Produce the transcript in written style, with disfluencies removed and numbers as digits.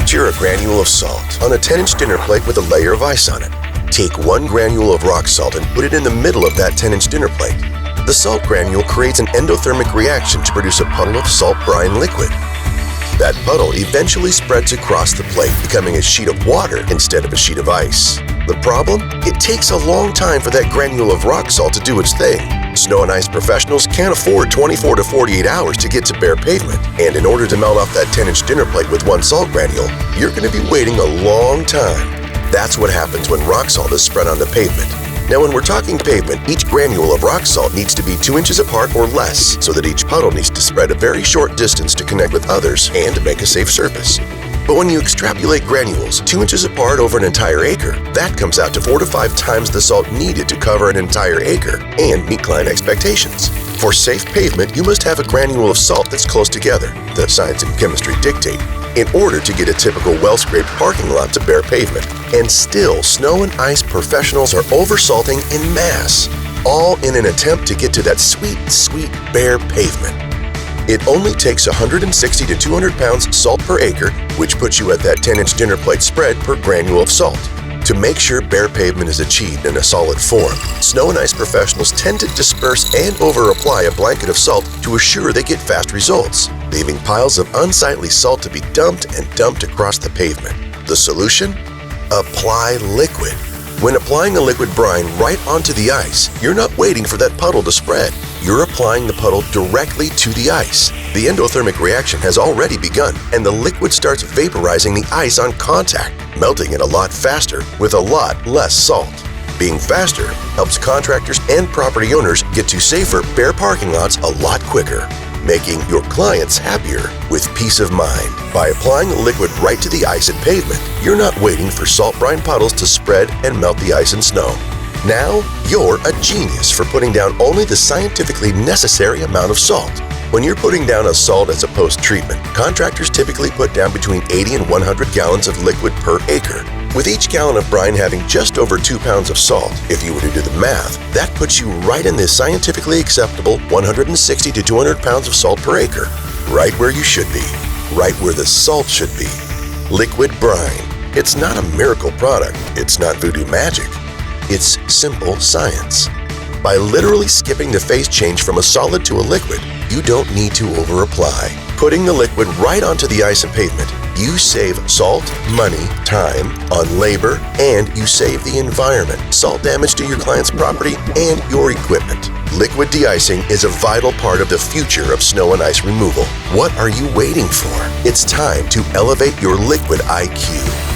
Picture a granule of salt on a 10-inch dinner plate with a layer of ice on it. Take 1 granule of rock salt and put it in the middle of that 10-inch dinner plate. The salt granule creates an endothermic reaction to produce a puddle of salt brine liquid. That puddle eventually spreads across the plate, becoming a sheet of water instead of a sheet of ice. The problem? It takes a long time for that granule of rock salt to do its thing. Snow and ice professionals can't afford 24 to 48 hours to get to bare pavement, and in order to melt off that 10-inch dinner plate with 1 salt granule, you're going to be waiting a long time. That's what happens when rock salt is spread on the pavement. Now, when we're talking pavement, each granule of rock salt needs to be 2 inches apart or less, so that each puddle needs to spread a very short distance to connect with others and to make a safe surface. But when you extrapolate granules 2 inches apart over an entire acre, that comes out to 4 to 5 times the salt needed to cover an entire acre and meet client expectations. For safe pavement, you must have a granule of salt that's close together, the science and chemistry dictate, in order to get a typical well-scraped parking lot to bare pavement. And still, snow and ice professionals are oversalting en masse, all in an attempt to get to that sweet, sweet bare pavement. It only takes 160 to 200 pounds salt per acre, which puts you at that 10-inch dinner plate spread per granule of salt. To make sure bare pavement is achieved in a solid form, snow and ice professionals tend to disperse and over-apply a blanket of salt to assure they get fast results, leaving piles of unsightly salt to be dumped and dumped across the pavement. The solution? Apply liquid. When applying a liquid brine right onto the ice, you're not waiting for that puddle to spread. You're applying the puddle directly to the ice. The endothermic reaction has already begun, and the liquid starts vaporizing the ice on contact, melting it a lot faster with a lot less salt. Being faster helps contractors and property owners get to safer bare parking lots a lot quicker, making your clients happier with peace of mind. By applying the liquid right to the ice and pavement, you're not waiting for salt brine puddles to spread and melt the ice and snow. Now, you're a genius for putting down only the scientifically necessary amount of salt. When you're putting down a salt as a post-treatment, contractors typically put down between 80 and 100 gallons of liquid per acre. With each gallon of brine having just over 2 pounds of salt, if you were to do the math, that puts you right in the scientifically acceptable 160 to 200 pounds of salt per acre. Right where you should be. Right where the salt should be. Liquid brine. It's not a miracle product. It's not voodoo magic. It's simple science. By literally skipping the phase change from a solid to a liquid, you don't need to over-apply. Putting the liquid right onto the ice and pavement, you save salt, money, time on labor, and you save the environment, salt damage to your client's property and your equipment. Liquid de-icing is a vital part of the future of snow and ice removal. What are you waiting for? It's time to elevate your liquid IQ.